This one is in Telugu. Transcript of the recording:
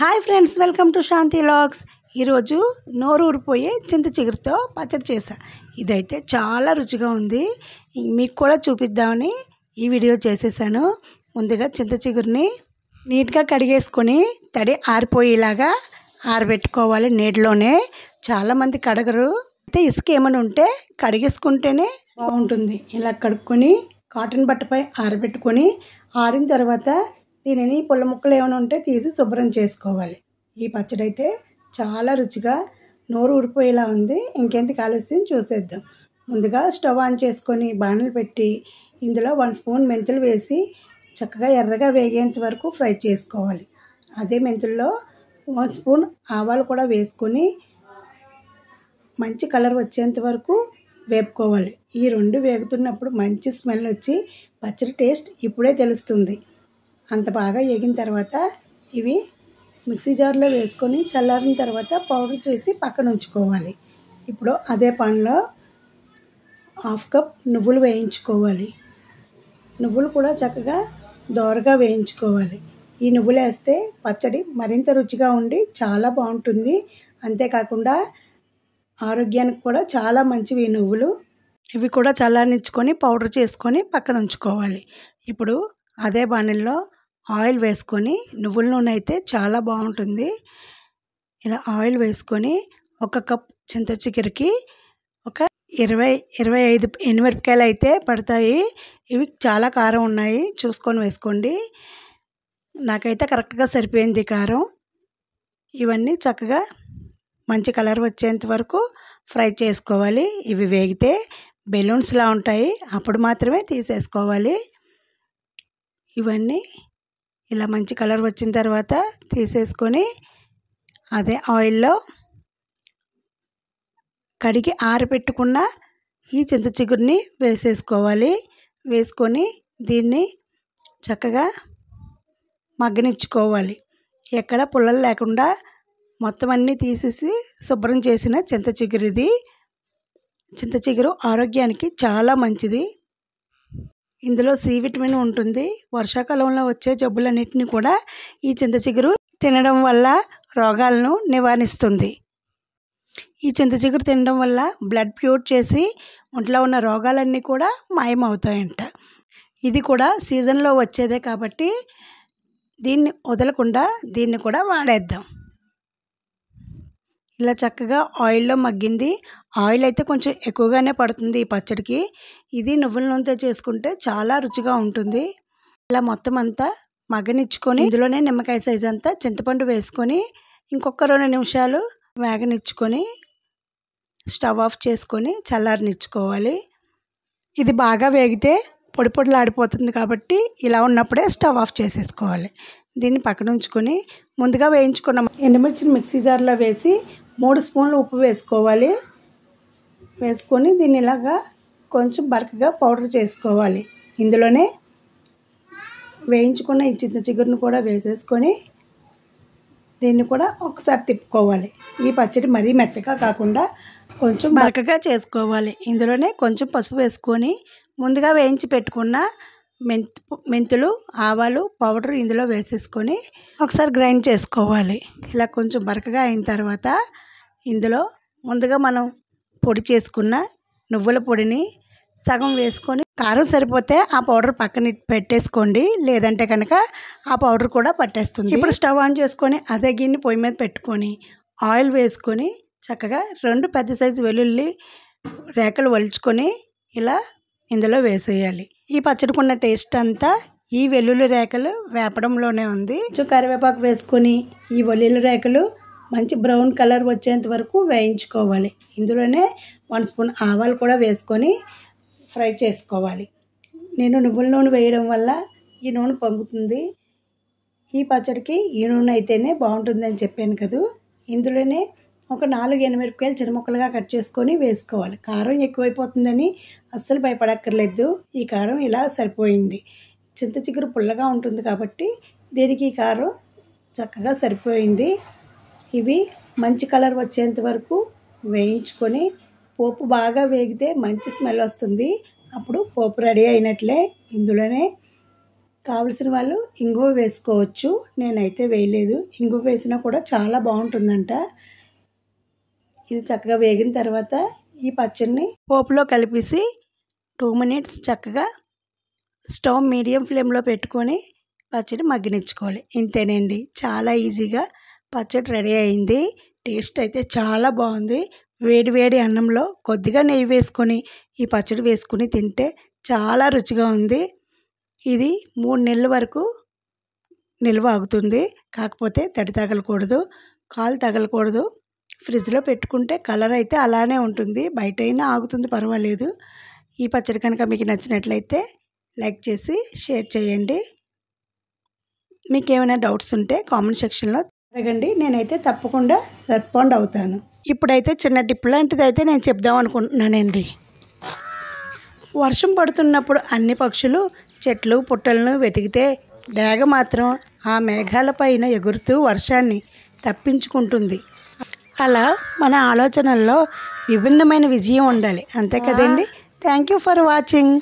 Hi friends, welcome to Shanti vlogs. ఈరోజు నోరు ఊరిపోయే చింత చిగురుతో పచ్చడి చేసా. ఇదైతే చాలా రుచిగా ఉంది. మీకు కూడా చూపిద్దామని ఈ వీడియో చేసేసాను. ముందుగా చింత చిగురుని నీట్గా కడిగేసుకొని తడి ఆరిపోయేలాగా ఆరబెట్టుకోవాలి నీటిలోనే. చాలామంది కడగరు. అయితే ఇసుక ఏమైనా ఉంటే కడిగేసుకుంటేనే బాగుంటుంది. ఇలా కడుక్కొని కాటన్ బట్టపై ఆరబెట్టుకొని ఆరిన తర్వాత దీనిని పుల్ల ముక్కలు ఏమైనా ఉంటే తీసి శుభ్రం చేసుకోవాలి. ఈ పచ్చడి అయితే చాలా రుచిగా నోరు ఊడిపోయేలా ఉంది. ఇంకెంత ఆలస్యం చూసేద్దాం. ముందుగా స్టవ్ ఆన్ చేసుకొని బాణలు పెట్టి ఇందులో 1 స్పూన్ మెంతులు వేసి చక్కగా ఎర్రగా వేగేంత వరకు ఫ్రై చేసుకోవాలి. అదే మెంతుల్లో 1 స్పూన్ ఆవాలు కూడా వేసుకొని మంచి కలర్ వచ్చేంత వరకు వేపుకోవాలి. ఈ రెండు వేగుతున్నప్పుడు మంచి స్మెల్ వచ్చి పచ్చడి టేస్ట్ ఇప్పుడే తెలుస్తుంది. అంత బాగా వేగిన తర్వాత ఇవి మిక్సీ జార్లో వేసుకొని చల్లారిన తర్వాత పౌడర్ చేసి పక్కన ఉంచుకోవాలి. ఇప్పుడు అదే పాన్లో 1/2 కప్ నువ్వులు వేయించుకోవాలి. నువ్వులు కూడా చక్కగా దోరగా వేయించుకోవాలి. ఈ నువ్వులు వేస్తే పచ్చడి మరింత రుచిగా ఉండి చాలా బాగుంటుంది. అంతేకాకుండా ఆరోగ్యానికి కూడా చాలా మంచివి ఈ నువ్వులు. ఇవి కూడా చల్లారించుకొని పౌడర్ చేసుకొని పక్కన ఉంచుకోవాలి. ఇప్పుడు అదే బాణల్లో ఆయిల్ వేసుకొని, నువ్వుల నూనె అయితే చాలా బాగుంటుంది. ఇలా ఆయిల్ వేసుకొని 1 కప్ చింత చిగురికి ఒక 20-25 ఎండుమిరపకాయలు అయితే పడతాయి. ఇవి చాలా కారం ఉన్నాయి, చూసుకొని వేసుకోండి. నాకైతే కరెక్ట్గా సరిపోయింది కారం. ఇవన్నీ చక్కగా మంచి కలర్ వచ్చేంత వరకు ఫ్రై చేసుకోవాలి. ఇవి వేగితే బెలూన్స్లా ఉంటాయి, అప్పుడు మాత్రమే తీసేసుకోవాలి. ఇవన్నీ ఇలా మంచి కలర్ వచ్చిన తర్వాత తీసేసుకొని అదే ఆయిల్లో కడిగి ఆరబెట్టుకున్న ఈ చింత చిగురిని వేసేసుకోవాలి. వేసుకొని దీన్ని చక్కగా మగ్గనిచ్చుకోవాలి. ఎక్కడ పుల్లలు లేకుండా మొత్తం అన్నీ తీసేసి శుభ్రం చేసిన చింత చిగురు ఇది. చింత చిగురు ఆరోగ్యానికి చాలా మంచిది. ఇందులో సి విటమిన్ ఉంటుంది. వర్షాకాలంలో వచ్చే జబ్బులన్నింటినీ కూడా ఈ చింత చిగురు తినడం వల్ల రోగాలను నివారిస్తుంది. ఈ చింత చిగురు తినడం వల్ల బ్లడ్ ప్యూర్ చేసి ఒంట్లో ఉన్న రోగాలన్నీ కూడా మాయమవుతాయంట. ఇది కూడా సీజన్లో వచ్చేదే కాబట్టి దీన్ని వదలకుండా దీన్ని కూడా వాడేద్దాం. ఇలా చక్కగా ఆయిల్లో మగ్గింది. ఆయిల్ అయితే కొంచెం ఎక్కువగానే పడుతుంది ఈ పచ్చడికి. ఇది నువ్వుల నూనెతో చేసుకుంటే చాలా రుచిగా ఉంటుంది. ఇలా మొత్తం అంతా మగ్గనిచ్చుకొని ఇందులోనే నిమ్మకాయ సైజ్ అంతా చింతపండు వేసుకొని ఇంకొక 2 నిమిషాలు వేగనిచ్చుకొని స్టవ్ ఆఫ్ చేసుకొని చల్లారనిచ్చుకోవాలి. ఇది బాగా వేగితే పొడి పొడిలాడిపోతుంది కాబట్టి ఇలా ఉన్నప్పుడే స్టవ్ ఆఫ్ చేసేసుకోవాలి. దీన్ని పక్కన ఉంచుకొని ముందుగా వేయించుకున్న ఎండుమిర్చిని మిక్సీ జార్లో వేసి 3 స్పూన్లు ఉప్పు వేసుకోవాలి. వేసుకొని దీన్ని ఇలాగా కొంచెం బరకగా పౌడర్ చేసుకోవాలి. ఇందులోనే వేయించుకున్న ఈ చింత చిగురును కూడా వేసేసుకొని దీన్ని కూడా ఒకసారి తిప్పుకోవాలి. ఈ పచ్చడి మరీ మెత్తగా కాకుండా కొంచెం బరకగా చేసుకోవాలి. ఇందులోనే కొంచెం పసుపు వేసుకొని ముందుగా వేయించి పెట్టుకున్న మెంతులు, ఆవాలు పౌడర్ ఇందులో వేసేసుకొని ఒకసారి గ్రైండ్ చేసుకోవాలి. ఇలా కొంచెం బరకగా అయిన తర్వాత ఇందులో ముందుగా మనం పొడి చేసుకున్న నువ్వుల పొడిని సగం వేసుకొని కారం సరిపోతే ఆ పౌడర్ పక్కన పెట్టేసుకోండి, లేదంటే కనుక ఆ పౌడర్ కూడా పట్టేస్తుంది. ఇప్పుడు స్టవ్ ఆన్ చేసుకొని అదే గిన్నె పొయ్యి మీద పెట్టుకొని ఆయిల్ వేసుకొని చక్కగా 2 పెద్ద సైజు వెల్లుల్లి రేకలు వలుచుకొని ఇలా ఇందులో వేసేయాలి. ఈ పచ్చడికున్న టేస్ట్ అంతా ఈ వెల్లుల్లి రేకలు వేపడంలోనే ఉంది. కొంచెం కరివేపాకు వేసుకొని ఈ వెల్లుల్లి రేకలు మంచి బ్రౌన్ కలర్ వచ్చేంత వరకు వేయించుకోవాలి. ఇందులోనే 1 స్పూన్ ఆవాలు కూడా వేసుకొని ఫ్రై చేసుకోవాలి. నేను నువ్వుల నూనె వేయడం వల్ల ఈ నూనె పొంగుతుంది. ఈ పచ్చడికి ఈ నూనె అయితేనే బాగుంటుందని చెప్పాను కదా. ఇందులోనే ఒక 4 ఎండుమిరపకాయలు చిన్న ముక్కలుగా కట్ చేసుకొని వేసుకోవాలి. కారం ఎక్కువైపోతుందని అస్సలు భయపడక్కర్లేదు. ఈ కారం ఇలా సరిపోయింది. చింత చిగురు పుల్లగా ఉంటుంది కాబట్టి దీనికి ఈ కారం చక్కగా సరిపోయింది. ఇవి మంచి కలర్ వచ్చేంత వరకు వేయించుకొని పోపు బాగా వేగితే మంచి స్మెల్ వస్తుంది. అప్పుడు పోపు రెడీ అయినట్లే. ఇందులోనే కావలసిన వాళ్ళు ఇంగువ వేసుకోవచ్చు. నేనైతే వేయలేదు. ఇంగువ వేసినా కూడా చాలా బాగుంటుందంట. ఇది చక్కగా వేగిన తర్వాత ఈ పచ్చడిని పోపులో కలిపేసి 2 మినిట్స్ చక్కగా స్టవ్ మీడియం ఫ్లేమ్లో పెట్టుకొని పచ్చడి మగ్గనిచ్చుకోవాలి. ఇంతేనండి, చాలా ఈజీగా పచ్చడి రెడీ అయింది. టేస్ట్ అయితే చాలా బాగుంది. వేడి వేడి అన్నంలో కొద్దిగా నెయ్యి వేసుకొని ఈ పచ్చడి వేసుకుని తింటే చాలా రుచిగా ఉంది. ఇది 3 నెలల వరకు నిల్వ ఆగుతుంది. కాకపోతే తడి తగలకూడదు, కాలు తగలకూడదు. ఫ్రిడ్జ్లో పెట్టుకుంటే కలర్ అయితే అలానే ఉంటుంది, బయట అయినా ఆగుతుంది, పర్వాలేదు. ఈ పచ్చడి కనుక మీకు నచ్చినట్లయితే లైక్ చేసి షేర్ చేయండి. మీకు ఏమైనా డౌట్స్ ఉంటే కామెంట్ సెక్షన్లో అడగండి, నేనైతే తప్పకుండా రెస్పాండ్ అవుతాను. ఇప్పుడైతే చిన్న టిప్ లాంటిది అయితే నేను చెప్దాం అనుకుంటున్నానండి. వర్షం పడుతున్నప్పుడు అన్ని పక్షులు చెట్లు పుట్టలను వెతికితే డేగ మాత్రం ఆ మేఘాలపైన ఎగురుతూ వర్షాన్ని తప్పించుకుంటుంది. అలా మన ఆలోచనల్లో విభిన్నమైన విజయం ఉండాలి, అంతే కదండి. Thank you for watching.